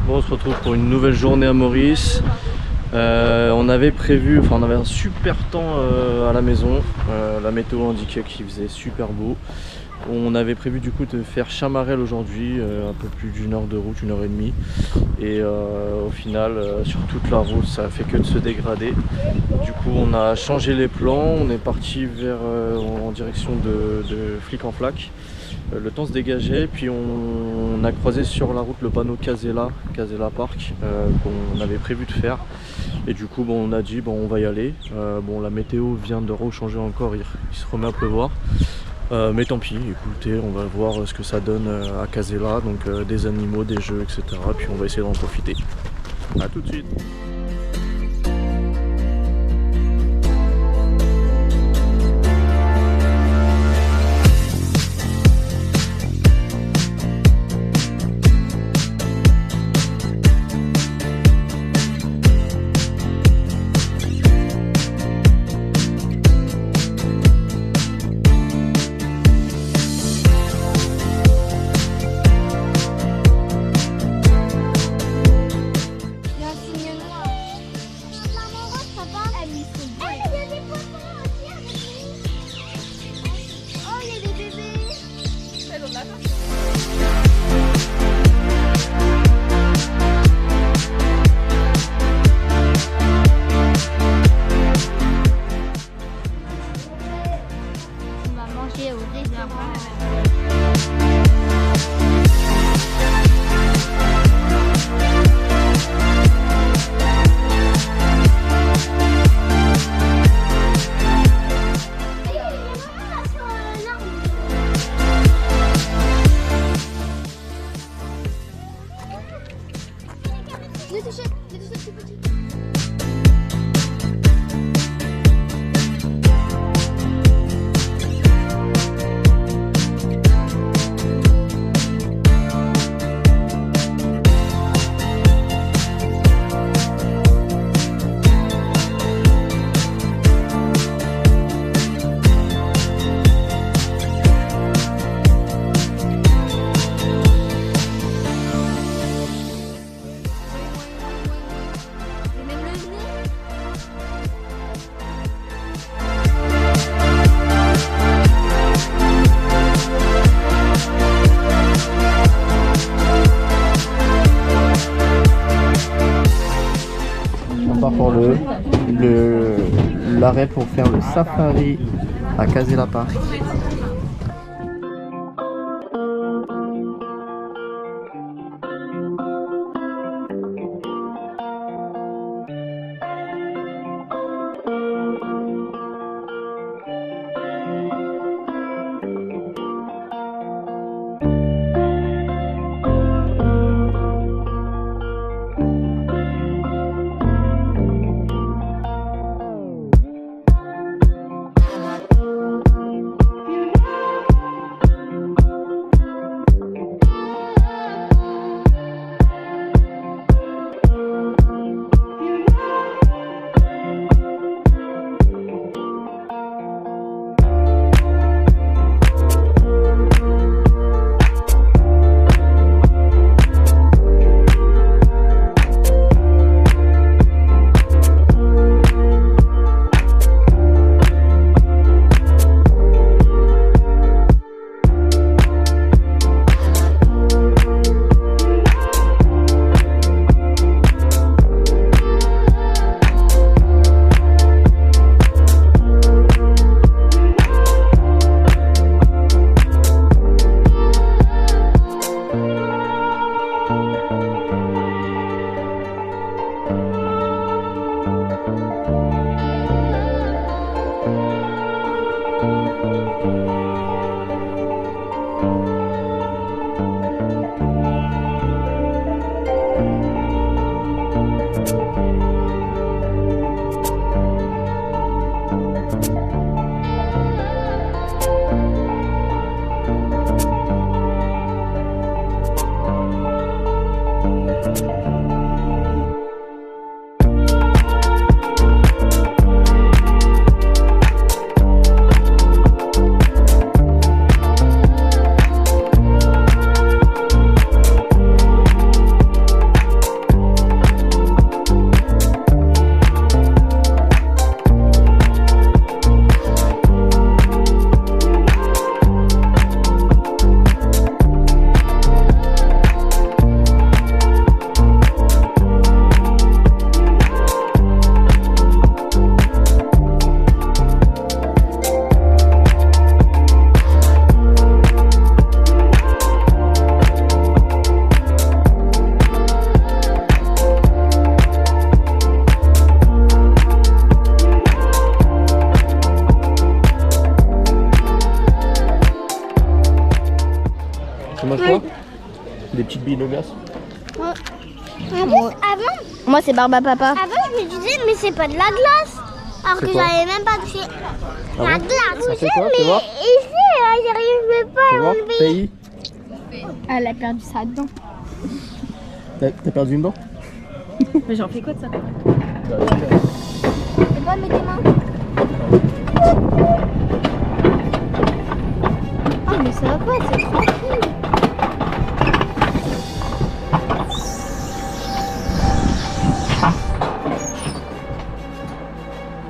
Bon, on se retrouve pour une nouvelle journée à Maurice. On avait prévu, enfin on avait un super temps à la maison. La météo indiquait qu'il faisait super beau. On avait prévu du coup de faire Chamarel aujourd'hui, un peu plus d'une heure de route, 1h30. Et au final, sur toute la route, ça a fait que de se dégrader. Du coup, on a changé les plans, on est parti vers en direction de Flic en Flac. Le temps se dégageait, puis on a croisé sur la route le panneau Casella Park qu'on avait prévu de faire. Et du coup, bon, on a dit bon, on va y aller. Bon, la météo vient de rechanger encore, il se remet à pleuvoir. Mais tant pis, écoutez, on va voir ce que ça donne à Casella, donc des animaux, des jeux, etc. Puis on va essayer d'en profiter. A tout de suite. Pour l'arrêt pour faire le safari à Casella Park. billes de glace. Moi c'est Barba Papa. Avant je me disais mais c'est pas de la glace. Alors que j'avais même pas touché la glace. Ça fait quoi? Fais Mais voir. ici j'arrive pas Fais à voir. enlever. Pays. Elle a perdu ça dedans. T'as perdu une dent? Mais j'en fais quoi de ça? C'est pas mettre tes mains. Ah mais ça va pas, c'est tranquille.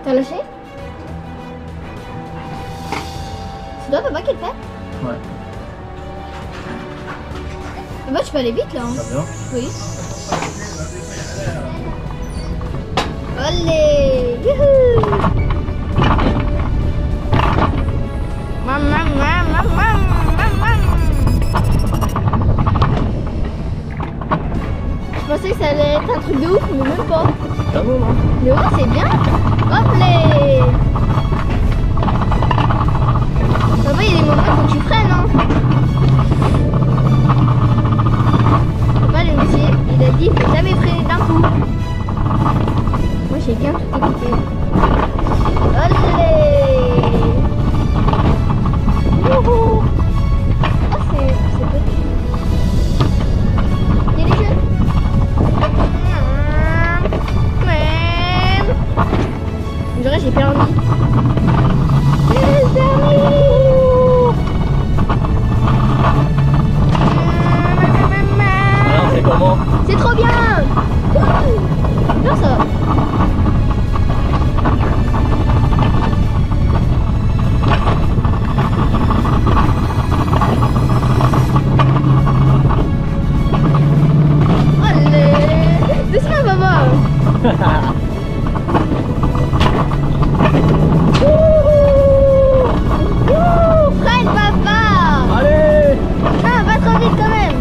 T'as lâché? C'est toi papa qui le fait? Ouais. Papa tu peux aller vite là hein? Ça bien? Oui. Allez! Youhou! Je pensais que ça allait être un truc de ouf, mais même pas. Ah bon, non? Mais ouais, c'est bien. Hop les. Papa, il y a des moments où tu freines, hein. Papa, le monsieur, il a dit qu'il faut jamais freiner d'un coup. Moi, j'ai bien tout écouté. Allez. Wouhou. Oh, c'est petit. Il y a des jeux. On dirait j'ai permis. Alors, c'est comment? C'est trop bien. Bien ça. Allez. Doucement maman. Freine papa. Allez! Non, pas trop vite quand même.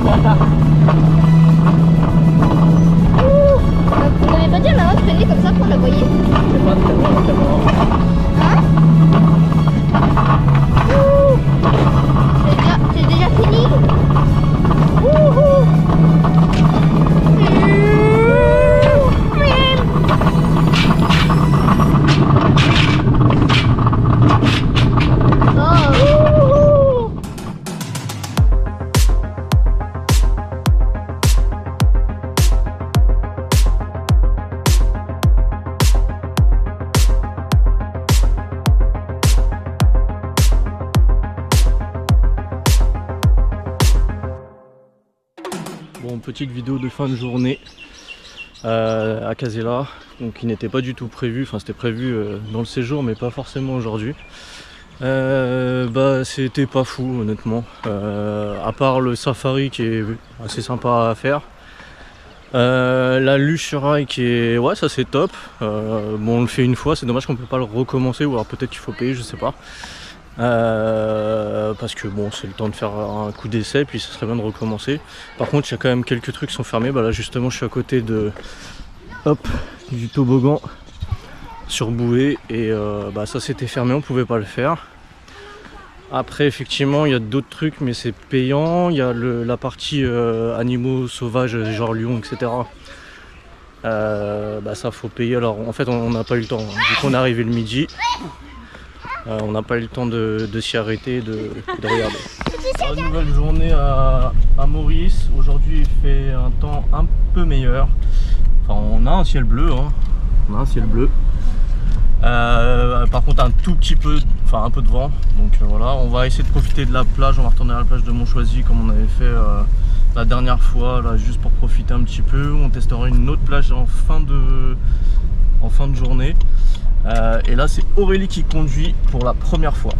Vous n'avez pas dit à maman de freiner comme ça pour la voyer? C'est pas très loin, très loin. Hein? C'est déjà fini? Wouhou! Bon, petite vidéo de fin de journée à Casella, donc qui n'était pas du tout prévu, enfin c'était prévu dans le séjour mais pas forcément aujourd'hui. Bah c'était pas fou honnêtement, à part le safari qui est assez sympa à faire. La luge sur rail qui est, ouais ça c'est top, bon on le fait une fois, c'est dommage qu'on peut pas le recommencer ou alors peut-être qu'il faut payer, je sais pas. Parce que bon c'est le temps de faire un coup d'essai puis ça serait bien de recommencer. Par contre il y a quand même quelques trucs qui sont fermés, bah là justement je suis à côté de du toboggan sur bouée et bah ça c'était fermé, on pouvait pas le faire. Après effectivement il y a d'autres trucs mais c'est payant, il y a la partie animaux sauvages genre lions etc. Bah ça faut payer, alors en fait on n'a pas eu le temps, hein. Vu qu'on est arrivé le midi, on n'a pas eu le temps de s'y arrêter et de regarder. Alors, nouvelle journée à Maurice. Aujourd'hui il fait un temps un peu meilleur. Enfin on a un ciel bleu, hein. On a un ciel bleu. Par contre un tout petit peu, enfin un peu de vent. Donc voilà, on va essayer de profiter de la plage. On va retourner à la plage de Montchoisy comme on avait fait la dernière fois, là, juste pour profiter un petit peu. On testera une autre plage en fin de journée. Et là c'est Aurélie qui conduit pour la première fois.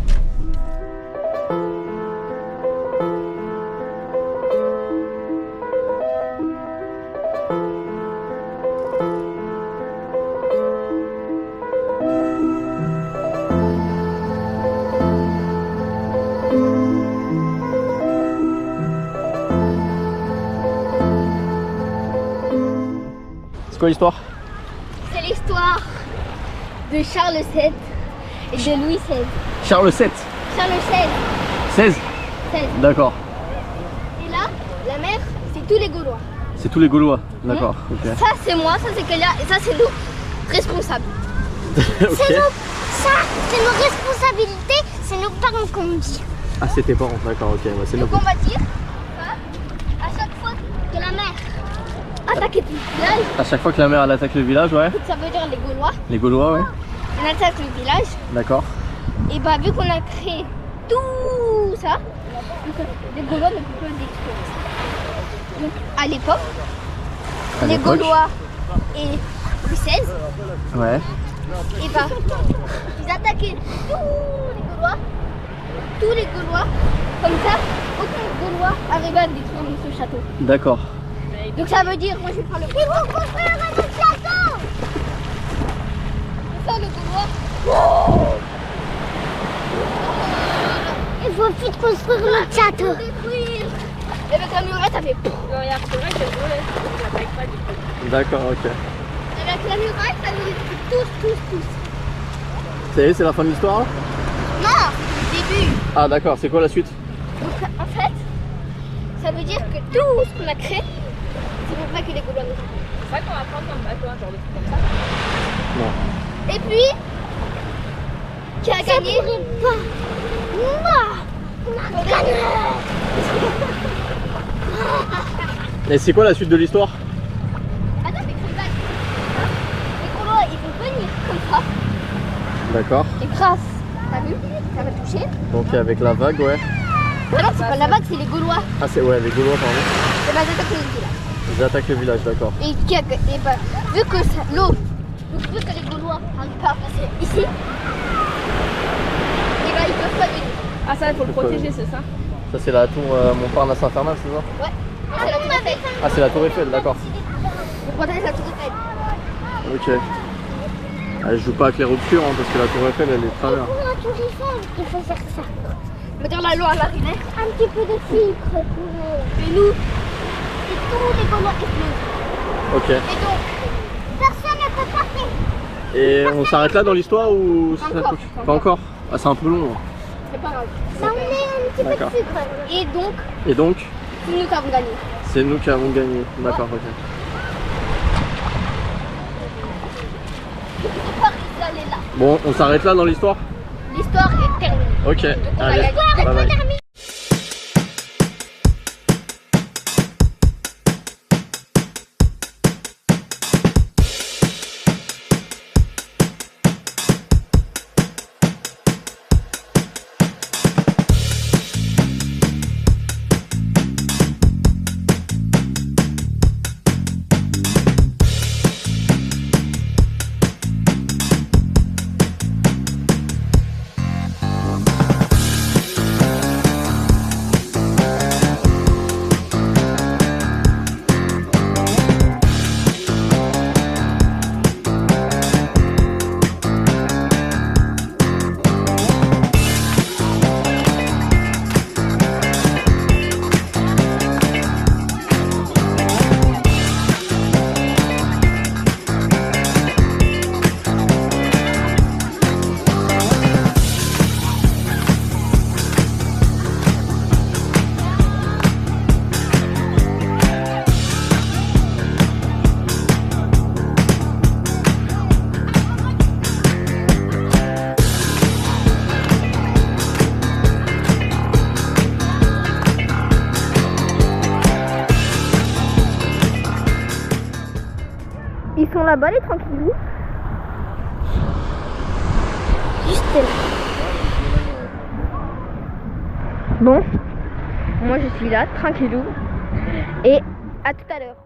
C'est quoi l'histoire? C'est l'histoire de Charles VII et de Louis XVI. Charles VII. Charles XVI. 16. 16. D'accord. Et là, la mer, c'est tous les Gaulois. C'est tous les Gaulois, d'accord. Ok. Ça c'est moi, ça c'est Kélia et ça c'est nos responsables. Ok. C'est nos responsabilités, c'est nos parents qu'on me dit. Ah, c'est tes parents, d'accord, ok. Ouais, c'est Donc nos... on va dire ça à chaque fois que la mère attaque le village. À chaque fois que la mère elle attaque le village, ouais. Ça veut dire les Gaulois. Les Gaulois, ouais. On attaque le village. D'accord. Et bah vu qu'on a créé tout ça, les Gaulois ne peuvent pas le détruire. Donc à l'époque, les Gaulois et Louis XVI, Ouais. et bah ils attaquaient tous les Gaulois, comme ça, aucun Gaulois arrivait à détruire ce château. D'accord. Donc ça veut dire, moi je vais faire le... Il faut construire un autre château. Ça le Gaulois. Il faut vite construire le château. Et avec la murette, ça fait... D'accord, ok. Avec la muraille, ça nous détruit tous. Ça y est, c'est la fin de l'histoire là? Non, le début. Ah d'accord, c'est quoi la suite? Donc en fait, ça veut dire que tout ce qu'on a créé, c'est pour pas que les Gaulois nous... C'est vrai qu'on va prendre comme bateau un genre de truc comme ça. Non. Et puis, qui a gagné? Moi, on a gagné. Et c'est quoi la suite de l'histoire? Attends, mais c'est vague. Les Gaulois, ils vont venir comme ça. D'accord. Et grâce, t'as vu, ça va toucher. Donc avec la vague, ouais. Ah non, c'est pas la vague, c'est les Gaulois. Ah c'est ouais, les Gaulois pardon. Et bah, ils attaquent le village. Ils attaquent le village, d'accord. Et bah, vu que l'eau, donc vu que les Gaulois n'arrivent pas à passer ici, et bah, ils peuvent pas venir. Ah ça, il faut le protéger, c'est ça? Ça c'est la tour Montparnasse infernale, c'est ça? Ouais. C'est la tour Eiffel. Ah c'est la tour Eiffel, d'accord. On protège la tour Eiffel. Ok. Ah, je joue pas à clair obscur hein, parce que la tour Eiffel elle est très bien. Pour la tour Eiffel, il faut faire ça. Mettre la loi à mariner. Un petit peu de filtre pour... Et nous, et tous les Gaulois explosent. Ok. Et donc, personne ne peut passer. Et on s'arrête là dans l'histoire ou Pas encore. Pas encore. Ah c'est un peu long. C'est pas grave. Ça, on met un petit peu D'accord. de sucre. Et donc, Et donc c'est nous qui avons gagné. c'est nous qui avons gagné. D'accord, ok. L'histoire est allée là. Bon, on s'arrête là dans l'histoire? L'histoire est terminée. Ok, On a allez, gagné. bye bye. Ils sont là-bas les tranquillous. Juste là. Bon, moi je suis là, tranquillou. Et à tout à l'heure.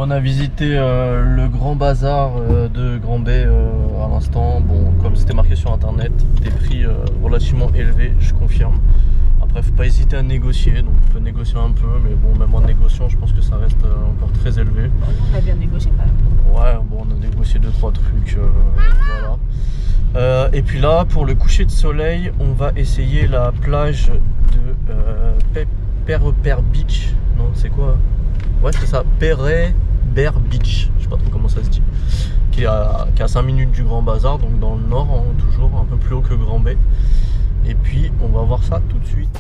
On a visité le grand bazar de Grand-Bay à l'instant. Bon, comme c'était marqué sur internet, des prix relativement élevés, je confirme. Après, faut pas hésiter à négocier, donc on peut négocier un peu, mais bon, même en négociant, je pense que ça reste encore très élevé. On a bien négocié quand même. Ouais, bon, on a négocié 2-3 trucs, voilà. Et puis là, pour le coucher de soleil, on va essayer la plage de Perreper Beach. Non, c'est quoi? Ouais, c'est ça, Perreper Beach. Je sais pas trop comment ça se dit. Qui est à 5 minutes du Grand Bazar, donc dans le nord, hein, toujours un peu plus haut que Grand Bay. Et puis, on va voir ça tout de suite.